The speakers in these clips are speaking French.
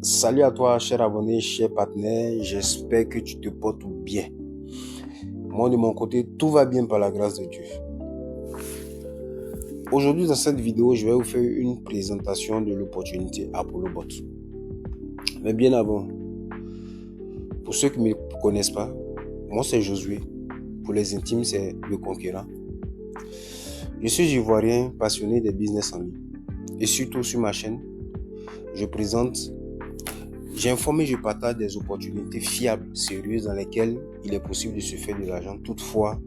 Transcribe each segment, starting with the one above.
Salut à toi, cher abonné, cher partenaire. J'espère que tu te portes bien. Moi, de mon côté, tout va bien par la grâce de Dieu. Aujourd'hui, dans cette vidéo, je vais vous faire une présentation de l'opportunité ApolloBot. Mais bien avant, pour ceux qui ne me connaissent pas, moi, c'est Josué. Pour les intimes, c'est le conquérant. Je suis ivoirien passionné des business en ligne. Et surtout sur ma chaîne, j'informe et je partage des opportunités fiables, sérieuses, dans lesquelles il est possible de se faire de l'argent, toutefois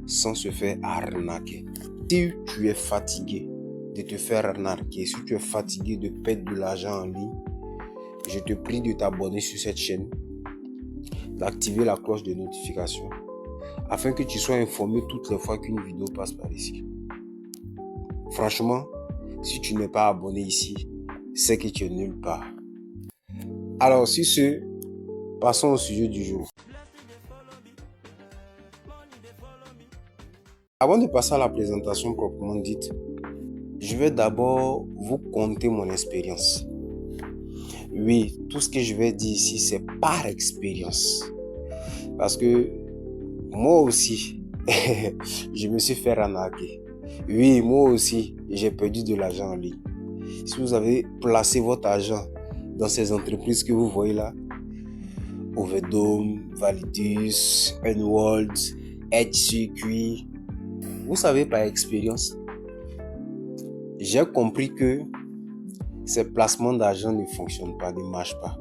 sans se faire arnaquer. Si tu es fatigué de te faire arnaquer, si tu es fatigué de perdre de l'argent en ligne, je te prie de t'abonner sur cette chaîne, d'activer la cloche de notification, afin que tu sois informé toutes les fois qu'une vidéo passe par ici. Franchement, si tu n'es pas abonné ici, c'est que tu es nulle part. Alors, sur ce, passons au sujet du jour. Avant de passer à la présentation proprement dite, je vais d'abord vous conter mon expérience. Oui, tout ce que je vais dire ici, c'est par expérience. Parce que moi aussi, je me suis fait arnaquer. Oui, moi aussi, j'ai perdu de l'argent en ligne. Si vous avez placé votre argent dans ces entreprises que vous voyez là, Overdome, Validus, Enworld, HCQ, vous savez par expérience, j'ai compris que ces placements d'argent ne fonctionnent pas, ne marchent pas.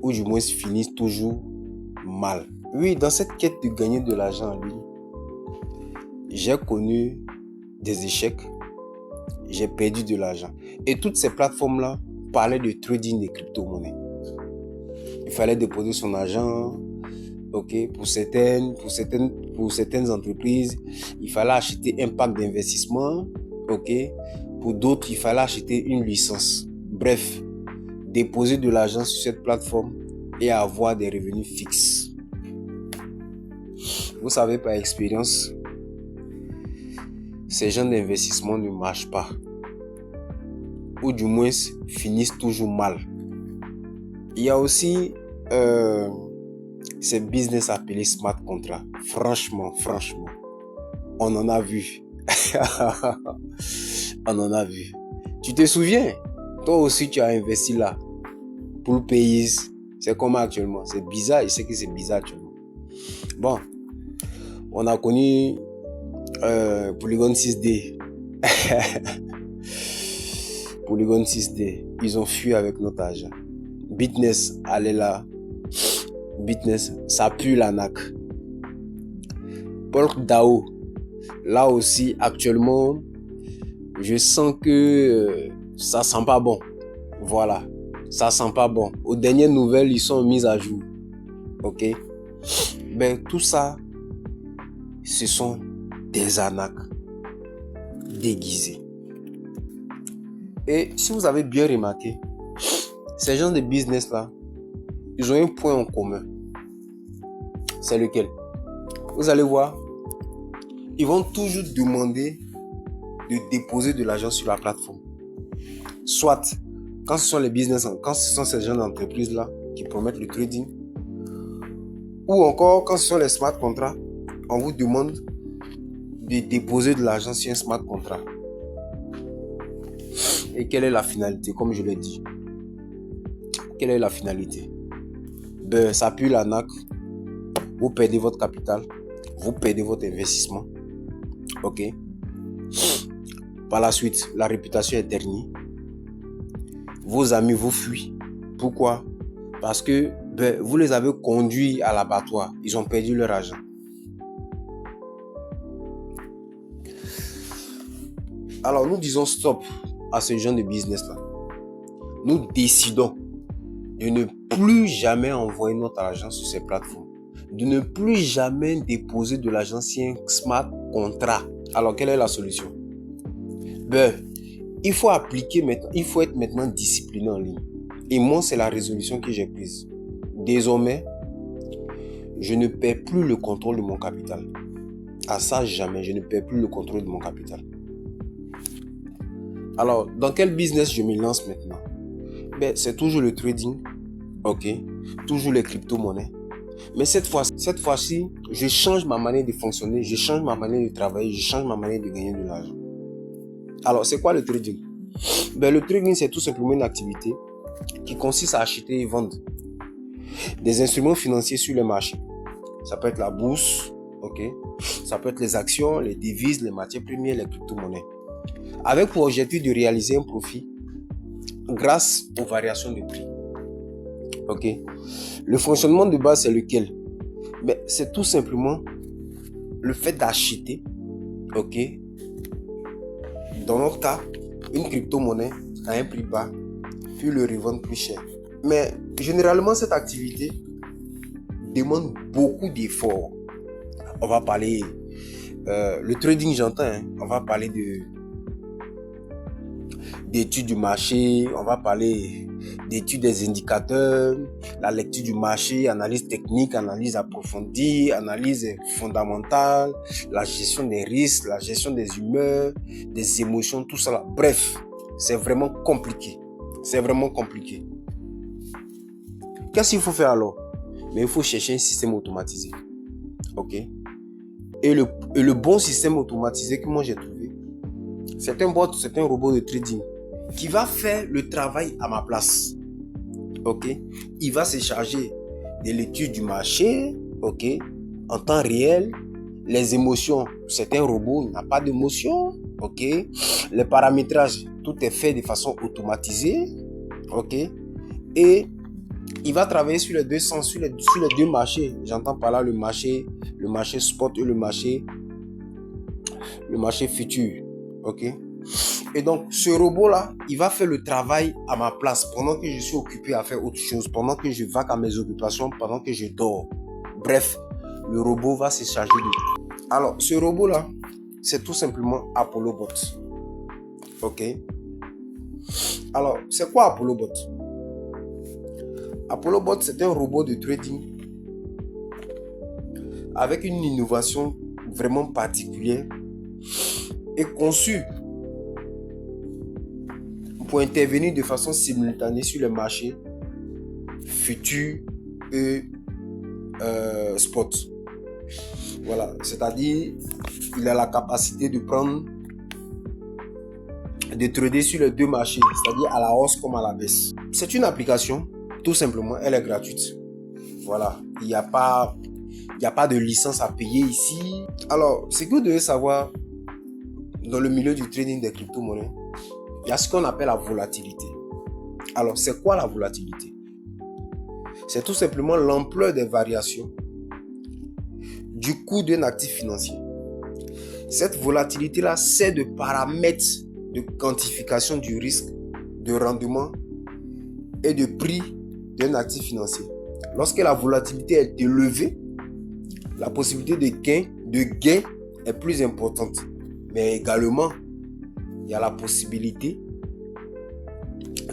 Ou du moins finissent toujours mal. Oui, dans cette quête de gagner de l'argent en ligne, j'ai connu des échecs, j'ai perdu de l'argent. Et toutes ces plateformes-là parlaient de trading des crypto-monnaies. Il fallait déposer son argent, pour certaines entreprises, il fallait acheter un pack d'investissement, pour d'autres, il fallait acheter une licence. Bref, déposer de l'argent sur cette plateforme et avoir des revenus fixes. Vous savez par expérience, ces genres d'investissements ne marchent pas. Ou du moins finissent toujours mal. Il y a aussi ces business appelés smart contracts. Franchement, on en a vu. On en a vu. Tu te souviens? Toi aussi, tu as investi là pour le pays. C'est comme actuellement. C'est bizarre. Je sais que c'est bizarre actuellement. Bon, on a connu Polygon 6D. Polygon 6D. Ils ont fui avec notre argent. Bitness, allez là. Bitness, ça pue la nac. Polkadot, là aussi, actuellement, je sens que ça sent pas bon. Voilà, ça sent pas bon. Aux dernières nouvelles, ils sont mis à jour. Ben, tout ça, ce sont des arnaques déguisées. Et si vous avez bien remarqué, ces gens de business là, ils ont un point en commun. C'est lequel? Vous allez voir, ils vont toujours demander de déposer de l'argent sur la plateforme. Soit quand ce sont les business, quand ce sont ces gens d'entreprise là qui promettent le trading, ou encore quand ce sont les smart contracts, on vous demande de déposer de l'argent sur un smart contract. Et quelle est la finalité, comme je l'ai dit? Quelle est la finalité? Ben, ça pue la naque. Vous perdez votre capital, vous perdez votre investissement. Par la suite, la réputation est ternie. Vos amis vous fuient. Pourquoi? Parce que vous les avez conduits à l'abattoir. Ils ont perdu leur argent. Alors nous disons stop à ce genre de business-là. Nous décidons de ne plus jamais envoyer notre argent sur ces plateformes. De ne plus jamais déposer de l'argent sur un smart contract. Alors quelle est la solution? Il faut appliquer maintenant, il faut être maintenant discipliné en ligne. Et moi, c'est la résolution que j'ai prise. Désormais, je ne perds plus le contrôle de mon capital. À ça, jamais, je ne perds plus le contrôle de mon capital. Alors, dans quel business je me lance maintenant? Ben, c'est toujours le trading, ok, toujours les crypto-monnaies. Mais cette fois-ci, je change ma manière de fonctionner, je change ma manière de travailler, je change ma manière de gagner de l'argent. Alors, c'est quoi le trading? Ben, le trading, c'est tout simplement une activité qui consiste à acheter et vendre des instruments financiers sur le marché. Ça peut être la bourse, ok, ça peut être les actions, les devises, les matières premières, les crypto-monnaies. Avec pour objectif de réaliser un profit grâce aux variations de prix. Ok. Le fonctionnement de base, c'est lequel? Ben, c'est tout simplement le fait d'acheter, ok, dans notre cas, une crypto-monnaie à un prix bas, puis le revendre plus cher. Mais généralement, cette activité demande beaucoup d'efforts. On va parler, le trading j'entends, on va parler d'études du marché, on va parler d'études des indicateurs, la lecture du marché, analyse technique, analyse approfondie, analyse fondamentale, la gestion des risques, la gestion des humeurs, des émotions, tout ça là. Bref, c'est vraiment compliqué. C'est vraiment compliqué. Qu'est-ce qu'il faut faire alors? Mais il faut chercher un système automatisé. Ok? Et le bon système automatisé que moi j'ai trouvé, c'est un bot, c'est un robot de trading qui va faire le travail à ma place. Ok? Il va se charger de l'étude du marché, ok? En temps réel. Les émotions, c'est un robot, il n'a pas d'émotions, ok? Le paramétrage, tout est fait de façon automatisée, ok? Et il va travailler sur les deux sens, sur les deux marchés. J'entends par là le marché spot et le marché futur, ok? Et donc, ce robot-là, il va faire le travail à ma place pendant que je suis occupé à faire autre chose, pendant que je vaque à mes occupations, pendant que je dors. Bref, le robot va se charger de tout. Alors, ce robot-là, c'est tout simplement ApolloBot. Ok? Alors, c'est quoi ApolloBot? ApolloBot, c'est un robot de trading avec une innovation vraiment particulière et conçu pour intervenir de façon simultanée sur les marchés futurs et spot. Voilà, c'est-à-dire il a la capacité de trader sur les deux marchés, c'est-à-dire à la hausse comme à la baisse. C'est une application, tout simplement, elle est gratuite. Voilà, il n'y a pas de licence à payer ici. Alors, ce que vous devez savoir dans le milieu du trading des crypto-monnaies, il y a ce qu'on appelle la volatilité. Alors, c'est quoi la volatilité? C'est tout simplement l'ampleur des variations du coût d'un actif financier. Cette volatilité-là sert de paramètre de quantification du risque, de rendement et de prix d'un actif financier. Lorsque la volatilité est élevée, la possibilité de gain est plus importante. Mais également, il y a la possibilité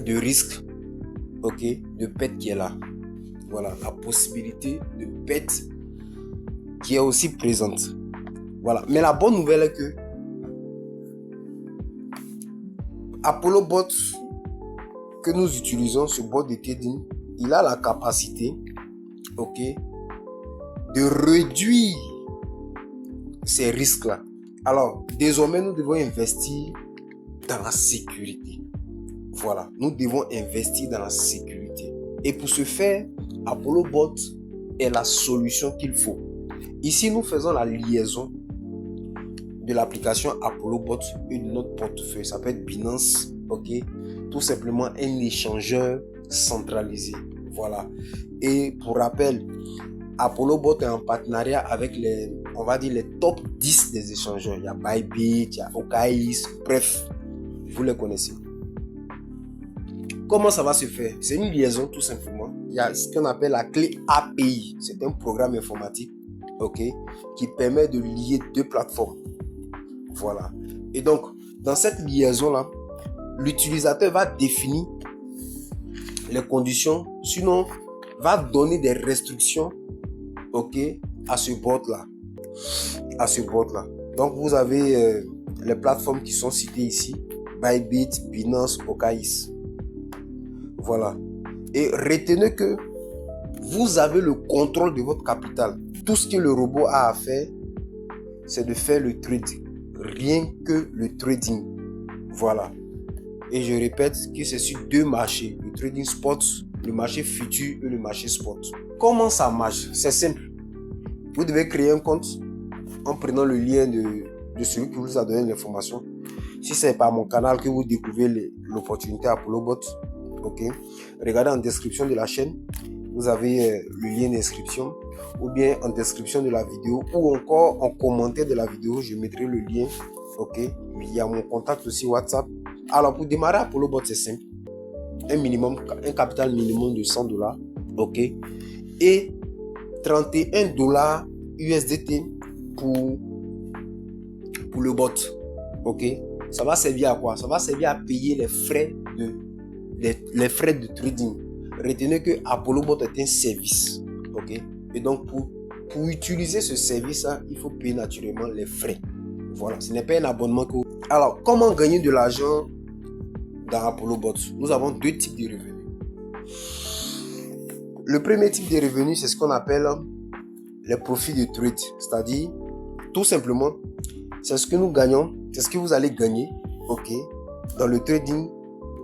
de risque, ok, de perte qui est là. Voilà, la possibilité de perte qui est aussi présente. Voilà, mais la bonne nouvelle est que ApolloBot que nous utilisons, ce bot de trading, il a la capacité, ok, de réduire ces risques-là. Alors, désormais, nous devons investir dans la sécurité. Voilà, nous devons investir dans la sécurité. Et pour ce faire, ApolloBot est la solution qu'il faut. Ici, nous faisons la liaison de l'application ApolloBot et de notre portefeuille. Ça peut être Binance, ok? Tout simplement un échangeur centralisé. Voilà. Et pour rappel, ApolloBot est en partenariat avec les top 10 des échangeurs. Il y a Bybit, il y a OKX, bref, vous les connaissez. Comment ça va se faire? C'est une liaison tout simplement. Il y a ce qu'on appelle la clé API. C'est un programme informatique, ok, qui permet de lier deux plateformes. Voilà. Et donc, dans cette liaison-là, l'utilisateur va définir les conditions, sinon va donner des restrictions, ok, à ce bot-là. Donc, vous avez les plateformes qui sont citées ici, Bybit, Binance, OKX. Voilà. Et retenez que vous avez le contrôle de votre capital. Tout ce que le robot a à faire, c'est de faire le trading. Rien que le trading. Voilà. Et je répète que c'est sur 2 marchés. Le trading spot, le marché futur et le marché spot. Comment ça marche? C'est simple. Vous devez créer un compte en prenant le lien de celui qui vous a donné l'information. Si c'est par mon canal que vous découvrez l'opportunité ApolloBot, ok, regardez en description de la chaîne, vous avez le lien d'inscription, ou bien en description de la vidéo, ou encore en commentaire de la vidéo, je mettrai le lien, ok. Il y a mon contact aussi WhatsApp. Alors pour démarrer ApolloBot, c'est simple, un capital minimum de $100, ok, et $31 USDT pour le bot, ok. Ça va servir à quoi? Ça va servir à payer les frais de trading. Retenez que ApolloBot est un service, ok. Et donc pour utiliser ce service, il faut payer naturellement les frais. Voilà, ce n'est pas un abonnement que vous... Alors, comment gagner de l'argent dans ApolloBot? Nous avons 2 types de revenus. Le premier type de revenus, c'est ce qu'on appelle les profits de trade. C'est-à-dire, tout simplement, c'est ce que nous gagnons, c'est ce que vous allez gagner, ok, dans le trading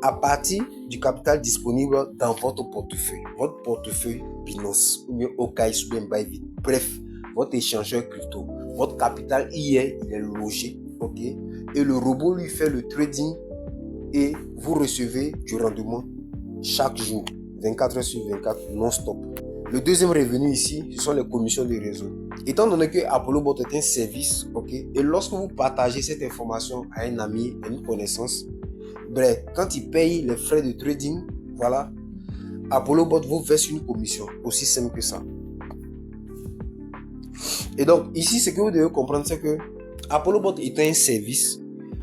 à partir du capital disponible dans votre portefeuille Binance, ou bien OKX, ou bien Bybit. Bref, votre échangeur crypto. Votre capital il est logé, ok, et le robot lui fait le trading et vous recevez du rendement chaque jour, 24 heures sur 24, non-stop. Le deuxième revenu ici, ce sont les commissions de réseau. Étant donné que ApolloBot est un service, ok, et lorsque vous partagez cette information à un ami, à une connaissance, bref, quand il paye les frais de trading, voilà, ApolloBot vous verse une commission, aussi simple que ça. Et donc, ici, ce que vous devez comprendre, c'est que ApolloBot est un service.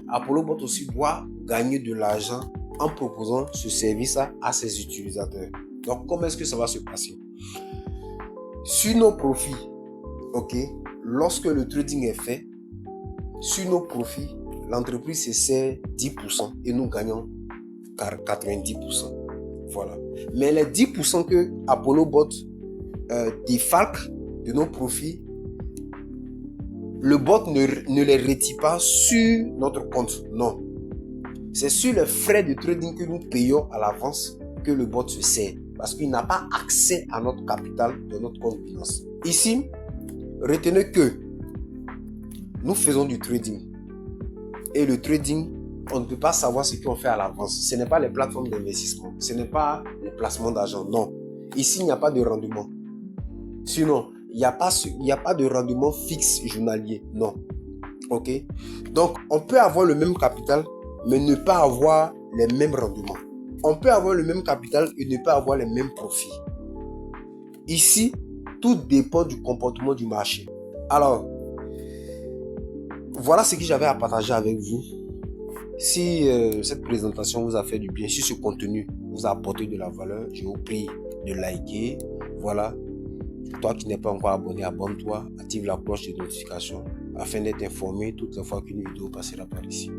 ApolloBot aussi doit gagner de l'argent en proposant ce service à ses utilisateurs. Donc, comment est-ce que ça va se passer? Sur nos profits, ok, lorsque le trading est fait, sur nos profits, l'entreprise se sert 10% et nous gagnons 90%. Voilà. Mais les 10% que ApolloBot défalque de nos profits, le bot ne les retire pas sur notre compte. Non. C'est sur les frais de trading que nous payons à l'avance que le bot se sert. Parce qu'il n'a pas accès à notre capital de notre compte Binance. Ici, retenez que nous faisons du trading. Et le trading, on ne peut pas savoir ce qu'on fait à l'avance. Ce n'est pas les plateformes d'investissement. Ce n'est pas le placement d'argent. Non. Ici, il n'y a pas de rendement. Sinon, il n'y a pas de rendement fixe journalier. Non. Ok? Donc, on peut avoir le même capital, mais ne pas avoir les mêmes rendements. On peut avoir le même capital et ne pas avoir les mêmes profits. Ici, tout dépend du comportement du marché. Alors, voilà ce que j'avais à partager avec vous. Si cette présentation vous a fait du bien, si ce contenu vous a apporté de la valeur, je vous prie de liker. Voilà. Toi qui n'es pas encore abonné, abonne-toi, active la cloche de notification afin d'être informé toutes les fois qu'une vidéo passera par ici.